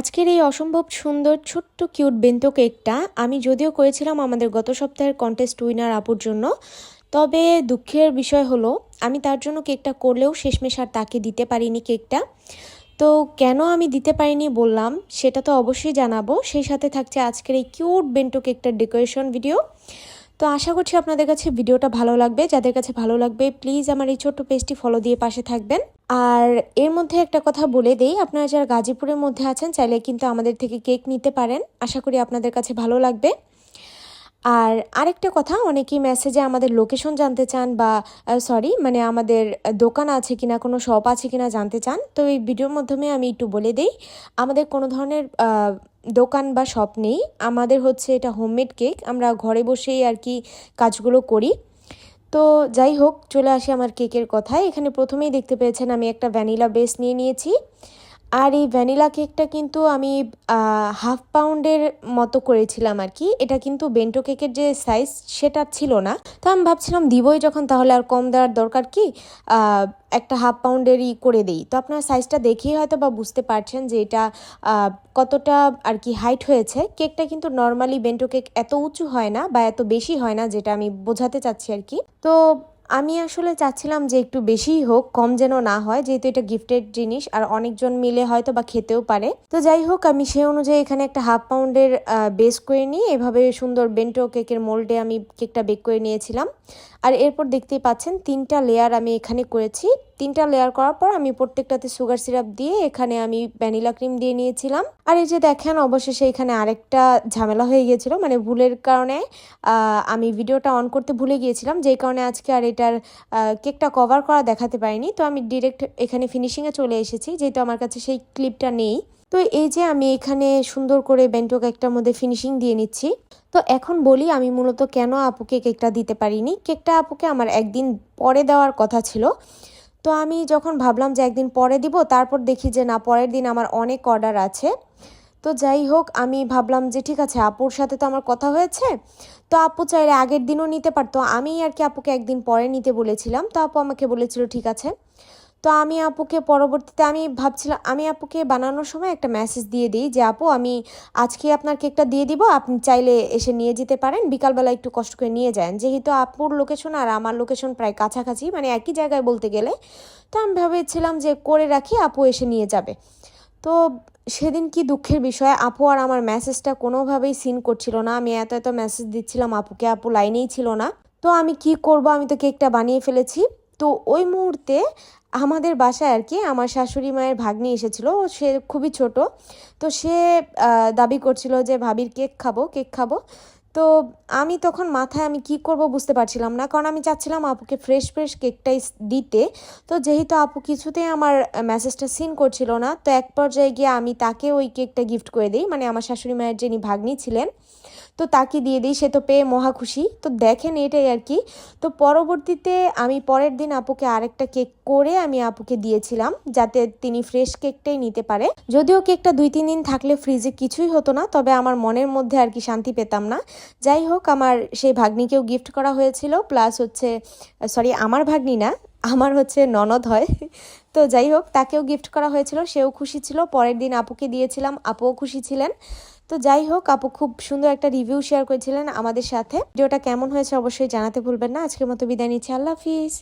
আজকের এই অসম্ভব সুন্দর ছোট্ট কিউট বেন্তো কেকটা আমি যদিও করেছিলাম আমাদের গত সপ্তাহের কন্টেস্ট উইনার আপুর জন্য, তবে দুঃখের বিষয় হলো আমি তার জন্য কেকটা করলেও শেষমেশ আর তাকে দিতে পারিনি কেকটা। তো কেন আমি দিতে পারিনি বললাম সেটা তো অবশ্যই জানাবো, সেই সাথে থাকছে আজকের এই কিউট বেন্টো কেকটার ডেকোরেশন ভিডিও। তো আশা করছি আপনাদের কাছে ভিডিওটা ভালো লাগবে, যাদের কাছে ভালো লাগবে প্লিজ আমার এই ছোট্ট পেজটি ফলো দিয়ে পাশে থাকবেন। আর এর মধ্যে একটা কথা বলে দেই, আপনারা যারা গাজীপুরের মধ্যে আছেন চাইলে কিন্তু আমাদের থেকে কেক নিতে পারেন, আশা করি আপনাদের কাছে ভালো লাগবে। আর আরেকটা কথা, অনেকেই মেসেজে আমাদের লোকেশন জানতে চান বা আমাদের দোকান আছে কিনা, কোনো শপ আছে কিনা জানতে চান। তো এই ভিডিওর মাধ্যমে আমি একটু বলে দেই, আমাদের কোনো ধরনের দোকান বা শপ নেই, আমাদের হচ্ছে এটা হোমমেড কেক, আমরা ঘরে বসেই আর কি কাজগুলো করি। তো যাই হোক, চলে আসি আমার কেকের কথায়। এখানে প্রথমেই দেখতে পেয়েছেন আমি একটা ভ্যানিলা বেস নিয়ে নিয়েছি। আর এই ভ্যানিলা কেকটা কিন্তু আমি হাফ পাউন্ডের মতো করেছিলাম আর কি। এটা কিন্তু বেন্টো কেকের যে সাইজ সেটা ছিল না, তো আমি ভাবছিলাম দিবই যখন তাহলে আর কম দেওয়ার দরকার কি, একটা হাফ পাউন্ডেরই করে দিই। তো আপনার সাইজটা দেখেই হয়তো বা বুঝতে পারছেন যে এটা কতটা আর কি হাইট হয়েছে। কেকটা কিন্তু নর্মালি বেন্টো কেক এত উঁচু হয় না বা এত বেশি হয় না, যেটা আমি বোঝাতে চাচ্ছি আর কি। তো আমি আসলে চাচ্ছিলাম যে একটু বেশিই হোক, কম যেন না হয়, যেহেতু এটা গিফটেড জিনিস আর অনেকজন মিলে হয়তো বা খেতেও পারে। তো যাই হোক, আমি সেই অনুযায়ী এখানে একটা হাফ পাউন্ডের বেস করে নিয়ে এভাবে সুন্দর বেন্টো কেকের মোল্ডে আমি কেকটা বেক করে নিয়েছিলাম। আর এরপর দেখতেই পাচ্ছেন 3টা লেয়ার আমি এখানে করেছি। 3টা লেয়ার করার পর আমি প্রত্যেকটাতে সুগার সিরাপ দিয়ে এখানে আমি ভ্যানিলা ক্রিম দিয়ে নিয়েছিলাম। আর এই যে দেখেন, অবশেষে এখানে আরেকটা ঝামেলা হয়ে গিয়েছিল, মানে ভুলের কারণে আমি ভিডিওটা অন করতে ভুলে গিয়েছিলাম, যেই কারণে আজকে আর এটার কেকটা কভার করা দেখাতে পারিনি। তো আমি ডিরেক্ট এখানে ফিনিশিংয়ে চলে এসেছি, যেহেতু আমার কাছে সেই ক্লিপটা নেই। তো এই যে আমি এখানে সুন্দর করে বেন্টো কেকটার মধ্যে ফিনিশিং দিয়ে নিচ্ছি। তো এখন বলি আমি মূলত কেন আপুকে কেকটা দিতে পারিনি। কেকটা আপুকে আমার একদিন পরে দেওয়ার কথা ছিল। তো আমি যখন ভাবলাম যে একদিন পরে দিব, তারপর দেখি যে না, পরের দিন আমার অনেক অর্ডার আছে। তো যাই হোক, আমি ভাবলাম যে ঠিক আছে, আপুর সাথে তো আমার কথা হয়েছে, তো আপু চাইলে আগের দিনও নিতে পারতো। আমি আর কি আপুকে একদিন পরে নিতে বলেছিলাম, তো আপু আমাকে বলেছিল ঠিক আছে। তো আমি আপুকে পরবর্তীতে আমি ভাবছিলাম, আমি আপুকে বানানোর সময় একটা মেসেজ দিয়ে দিই যে আপু আমি আজকে আপনার কেকটা দিয়ে দিব, আপনি চাইলে এসে নিয়ে যেতে পারেন, বিকালবেলা একটু কষ্ট করে নিয়ে যান, যেহেতু আপুর লোকেশন আর আমার লোকেশন প্রায় কাছাকাছি, মানে একই জায়গায় বলতে গেলে। তো আমি ভেবেছিলাম যে করে রাখি, আপু এসে নিয়ে যাবে। তো সেদিন কি দুঃখের বিষয়, আপু আর আমার মেসেজটা কোনোভাবেই সিন করছিল না। আমি এত এত মেসেজ দিচ্ছিলাম আপুকে, আপু লাইনেই ছিল না। তো আমি কি করব, আমি তো কেকটা বানিয়ে ফেলেছি। তো ওই মুহূর্তে আমাদের বাসায় আর কি আমার শাশুড়ি মায়ের ভাগ্নি এসেছিল, সে খুবই ছোট। তো সে দাবি করছিল যে ভাবির কেক খাবো, কেক খাবো। তো আমি তখন মাথায় আমি কি করব বুঝতে পারছিলাম না, কারণ আমি চাচ্ছিলাম আপুকে ফ্রেশ ফ্রেশ কেকটাই দিতে। তো যেহেতু আপু কিছুতেই আমার মেসেজটা সিন করছিল না, তো এক পর্যায়ে গিয়ে আমি তাকে ওই কেকটা গিফট করে দিই, মানে আমার শাশুড়ি মায়ের যিনি ভাগ্নি ছিলেন, তো তাকে দিয়ে দিই। সে তো পেয়ে মহা খুশি। তো দেখেন এটাই আর কি। তো পরবর্তীতে আমি পরের দিন আপুকে আরেকটা কেক করে আমি আপুকে দিয়েছিলাম, যাতে তিনি ফ্রেশ কেকটাই নিতে পারে। যদিও কেকটা 2-3 দিন থাকলে ফ্রিজে কিছুই হতো না, তবে আমার মনের মধ্যে আর কি শান্তি পেতাম না। যাই হোক, আমার সেই ভাগ্নিকেও গিফট করা হয়েছিল, প্লাস হচ্ছে আমার ভাগ্নি না, আমার হচ্ছে ননদ হয়। তো যাই হোক, তাকেও গিফট করা হয়েছিল, সেও খুশি ছিল। পরের দিন আপুকে দিয়েছিলাম, আপুও খুশি ছিলেন। তো যাই হোক, আপু খুব সুন্দর একটা রিভিউ শেয়ার করেছিলেন আমাদের সাথে। ভিডিওটা কেমন হয়েছে অবশ্যই জানাতে ভুলবেন না। আজকের মতো বিদায় নিচ্ছি, আল্লাহ হাফিজ।